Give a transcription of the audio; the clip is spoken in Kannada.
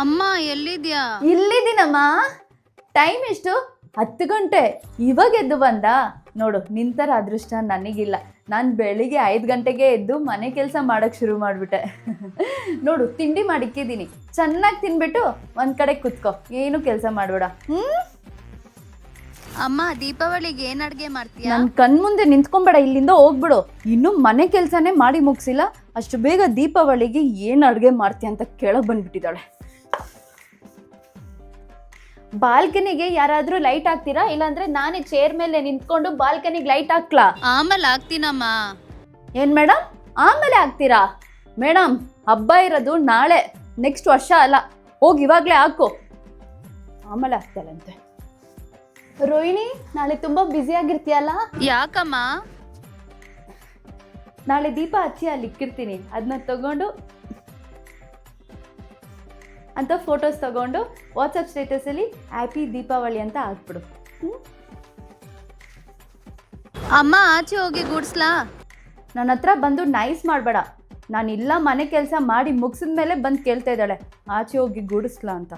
ಅಮ್ಮ ಎಲ್ಲಿದ್ಯಾ? ಇಲ್ಲಿದ್ದೀನಮ್ಮ. ಟೈಮ್ ಎಷ್ಟು? 10 ಗಂಟೆ. ಇವಾಗ ಎದ್ದು ಬಂದ ನೋಡು. ನಿಂತರ ಅದೃಷ್ಟ ನನಗಿಲ್ಲ. ನಾನು ಬೆಳಿಗ್ಗೆ 5 ಗಂಟೆಗೆ ಎದ್ದು ಮನೆ ಕೆಲಸ ಮಾಡೋಕ್ಕೆ ಶುರು ಮಾಡಿಬಿಟ್ಟೆ. ನೋಡು, ತಿಂಡಿ ಮಾಡಿಕ್ಕಿದ್ದೀನಿ. ಚೆನ್ನಾಗಿ ತಿನ್ಬಿಟ್ಟು ಒಂದು ಕಡೆ ಕುತ್ಕೋ, ಏನು ಕೆಲಸ ಮಾಡಬೇಡ. ಅಮ್ಮ, ದೀಪಾವಳಿಗೆ ಏನ್ ಅಡ್ಗೆ ಮಾಡ್ತೀಯಾ? ನನ್ನ ಕಣ್ಮುಂದೆ ನಿಂತ್ಕೊಂಬೇಡ, ಇಲ್ಲಿಂದ ಹೋಗ್ಬಿಡು. ಇನ್ನೂ ಮನೆ ಕೆಲಸನೇ ಮಾಡಿ ಮುಗಿಸಿಲ್ಲ, ಅಷ್ಟು ಬೇಗ ದೀಪಾವಳಿಗೆ ಏನು ಅಡುಗೆ ಮಾಡ್ತೀಯ ಅಂತ ಕೇಳೋಕೆ ಬಂದ್ಬಿಟ್ಟಿದ್ದಾಳೆ. ಬಾಲ್ಕನಿಗೆ ಯಾರಾದ್ರೂ ಲೈಟ್ ಹಾಕ್ತೀರಾ? ಇಲ್ಲಾಂದ್ರೆ ನಾನೇ ಚೇರ್ ಮೇಲೆ ನಿಂತ್ಕೊಂಡು ಬಾಲ್ಕನಿಗೆ ಲೈಟ್ ಹಾಕ್ಲಾ? ಆಮೇಲೆ ಹಾಕ್ತೀನಮ್ಮ. ಏನ್ ಮೇಡಮ್, ಆಮೇಲೆ ಹಾಕ್ತೀರಾ? ಮೇಡಮ್, ಹಬ್ಬ ಇರೋದು ನಾಳೆ, ನೆಕ್ಸ್ಟ್ ವರ್ಷ ಅಲ್ಲ. ಹೋಗಿ ಇವಾಗ್ಲೇ ಹಾಕು. ಆಮೇಲೆ ಹಾಕ್ತಾಳಂತೆ. ರೋಹಿಣಿ, ನಾಳೆ ತುಂಬಾ ಬ್ಯುಸಿ ಆಗಿರ್ತೀಯಲ್ಲ? ಯಾಕಮ್ಮ? ನಾಳೆ ದೀಪ ಹಚ್ಚಿ ಅಲ್ಲಿ ಇಕ್ಕಿರ್ತೀನಿ. ಅದನ್ನ ತಗೊಂಡು ಅಂತ ಫೋಟೋಸ್ ತಗೊಂಡು ವಾಟ್ಸಪ್ ಸ್ಟೇಟಸಲ್ಲಿ ಹ್ಯಾಪಿ ದೀಪಾವಳಿ ಅಂತ ಹಾಕ್ಬಿಡು. ಅಮ್ಮ, ಆಚೆ ಹೋಗಿ ಗೂಡ್ಸ್ಲಾ? ನನ್ನ ಹತ್ರ ಬಂದು ನೈಸ್ ಮಾಡಬೇಡ. ನಾನಿಲ್ಲ, ಮನೆ ಕೆಲಸ ಮಾಡಿ ಮುಗಿಸಿದ ಮೇಲೆ ಬಂದು ಕೇಳ್ತಾ ಇದ್ದಾಳೆ ಆಚೆ ಹೋಗಿ ಗೂಡಿಸ್ಲಾ ಅಂತ.